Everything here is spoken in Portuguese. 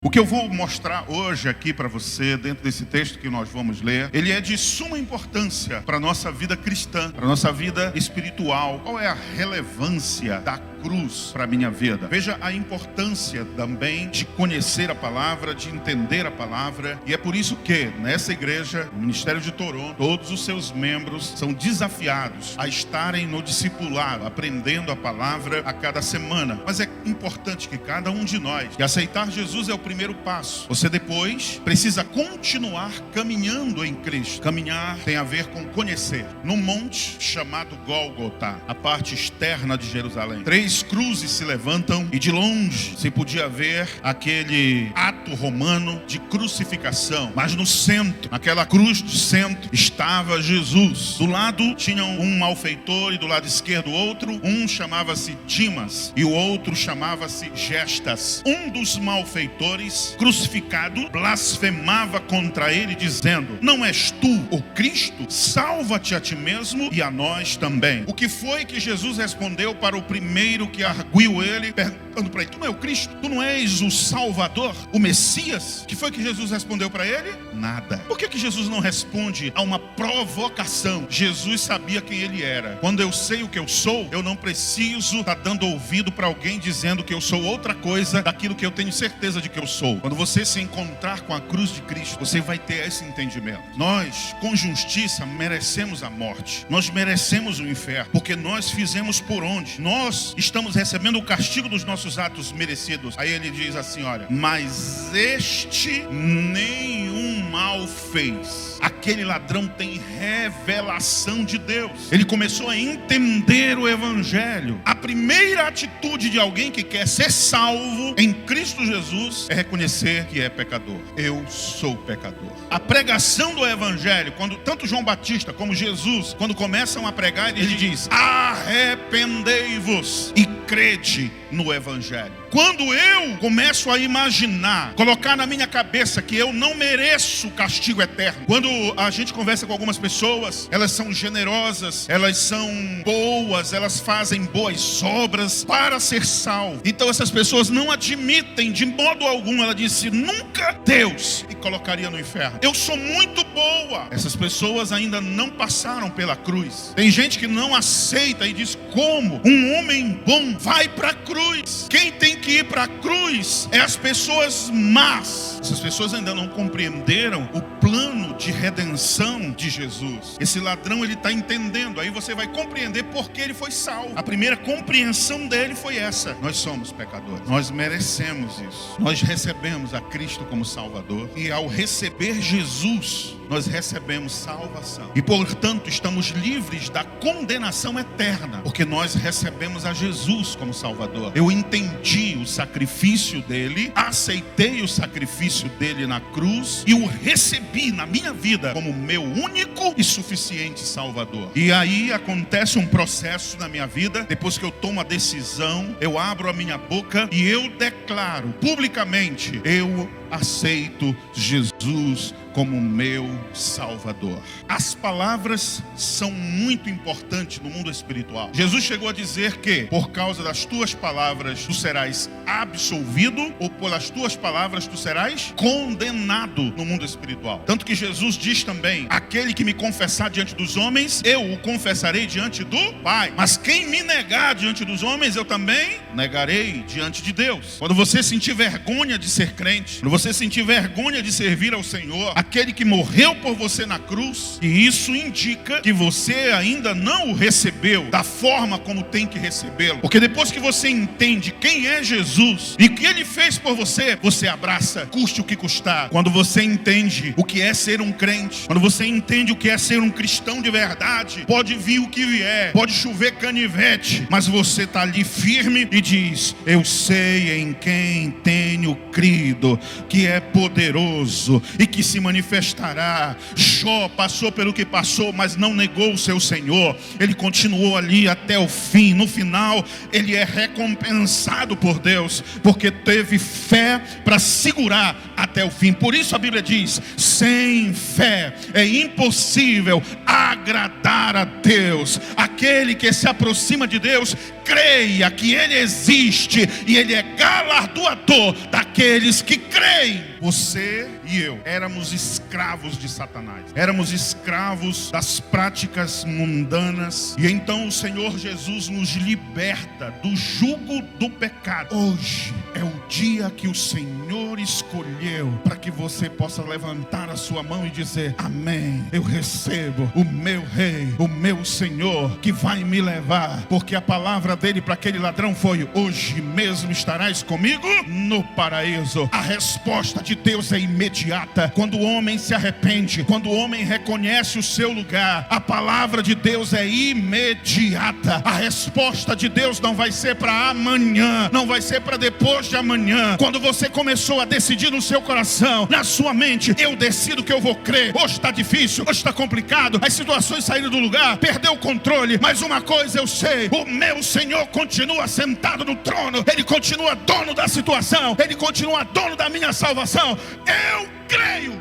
O que eu vou mostrar hoje aqui para você, dentro desse texto que nós vamos ler, ele é de suma importância para a nossa vida cristã, para a nossa vida espiritual. Qual é a relevância da cruz para a minha vida? Veja a importância também de conhecer a palavra, de entender a palavra. E é por isso que nessa igreja, no Ministério de Toronto, todos os seus membros são desafiados a estarem no discipulado, aprendendo a palavra a cada semana. Mas é importante que cada um de nós, que aceitar Jesus é o primeiro passo. Você depois precisa continuar caminhando em Cristo. Caminhar tem a ver com conhecer. No monte chamado Gólgota, a parte externa de Jerusalém, 3 cruzes se levantam e de longe se podia ver aquele ato romano de crucificação. Mas no centro, naquela cruz de centro, estava Jesus. Do lado tinham um malfeitor e do lado esquerdo outro. Um chamava-se Dimas e o outro chamava-se Gestas. Um dos malfeitores crucificado blasfemava contra ele, dizendo: não és tu o Cristo? Salva-te a ti mesmo e a nós também. O que foi que Jesus respondeu para o primeiro que arguiu ele, perguntando para ele: tu não é o Cristo? Tu não és o Salvador, o Messias? O que foi que Jesus respondeu para ele? Nada. Por que Jesus não responde a uma provocação? Jesus sabia quem ele era. Quando eu sei o que eu sou, eu não preciso estar dando ouvido para alguém dizendo que eu sou outra coisa daquilo que eu tenho certeza de que eu sou. Quando você se encontrar com a cruz de Cristo, você vai ter esse entendimento. Nós, com justiça, merecemos a morte. Nós merecemos o inferno, porque nós fizemos por onde? Nós estamos recebendo o castigo dos nossos atos merecidos. Aí ele diz assim, olha: mas este nenhum mal fez. Aquele ladrão tem revelação de Deus. Ele começou a entender o evangelho. A primeira atitude de alguém que quer ser salvo em Cristo Jesus é reconhecer que é pecador. Eu sou pecador. A pregação do evangelho, quando tanto João Batista como Jesus, quando começam a pregar, ele diz: arrependei-vos e crede no evangelho. Quando eu começo a imaginar, colocar na minha cabeça que eu não mereço o castigo eterno. Quando a gente conversa com algumas pessoas, elas são generosas, elas são boas, elas fazem boas obras para ser salvo. Então essas pessoas não admitem de modo algum, ela disse: nunca Deus me colocaria no inferno. Eu sou muito boa. Essas pessoas ainda não passaram pela cruz. Tem gente que não aceita e diz: como um homem bom vai para a cruz? Quem tem que ir para a cruz é as pessoas más. Essas pessoas ainda não compreenderam o plano de redenção de Jesus. Esse ladrão, ele está entendendo. Aí você vai compreender por que ele foi salvo. A primeira compreensão dele foi essa: nós somos pecadores, nós merecemos isso. Nós recebemos a Cristo como Salvador, e ao receber Jesus, nós recebemos salvação. E portanto estamos livres da condenação eterna, porque nós recebemos a Jesus como Salvador. Eu entendi o sacrifício dele, aceitei o sacrifício dele na cruz e o recebi na minha vida como meu único e suficiente Salvador. E aí acontece um processo na minha vida. Depois que eu tomo a decisão, eu abro a minha boca e eu declaro publicamente: eu aceito Jesus como meu Salvador. As palavras são muito importantes no mundo espiritual. Jesus chegou a dizer que por causa das tuas palavras tu serás absolvido, ou pelas tuas palavras tu serás condenado no mundo espiritual. Tanto que Jesus diz também: aquele que me confessar diante dos homens, eu o confessarei diante do Pai. Mas quem me negar diante dos homens, eu também negarei diante de Deus. Quando você sentir vergonha de ser crente, quando você sentir vergonha de servir ao Senhor, aquele que morreu por você na cruz, e isso indica que você ainda não o recebeu da forma como tem que recebê-lo. Porque depois que você entende quem é Jesus e o que ele fez por você, você abraça, custe o que custar. Quando você entende o que é ser um crente, quando você entende o que é ser um cristão de verdade, pode vir o que vier, pode chover canivete, mas você está ali firme e diz: eu sei em quem tenho crido, que é poderoso e que se manifestará. Jó passou pelo que passou, mas não negou o seu Senhor. Ele continuou ali até o fim. No final, ele é recompensado por Deus, porque teve fé para segurar até o fim. Por isso a Bíblia diz: sem fé é impossível agradar a Deus. Aquele que se aproxima de Deus, creia que Ele existe e Ele é galardoador daqueles que creem. Você e eu éramos escravos de Satanás, éramos escravos das práticas mundanas, e então o Senhor Jesus nos liberta do jugo do pecado. Hoje é o dia que o Senhor escolheu para que você possa levantar a sua mão e dizer: amém, eu recebo o meu Rei, o meu Senhor, que vai me levar, porque a palavra dele para aquele ladrão foi: hoje mesmo estarás comigo no paraíso. A resposta de Deus é imediata. Quando o homem se arrepende, quando o homem reconhece o seu lugar, a palavra de Deus é imediata. A resposta de Deus não vai ser para amanhã, não vai ser para depois de amanhã. Quando você começou a decidir no seu coração, na sua mente: eu decido que eu vou crer. Hoje está difícil, hoje está complicado, as situações saíram do lugar, perdeu o controle, mas uma coisa eu sei: o meu Senhor continua sentado no trono, Ele continua dono da situação, Ele continua dono da minha salvação. Eu creio.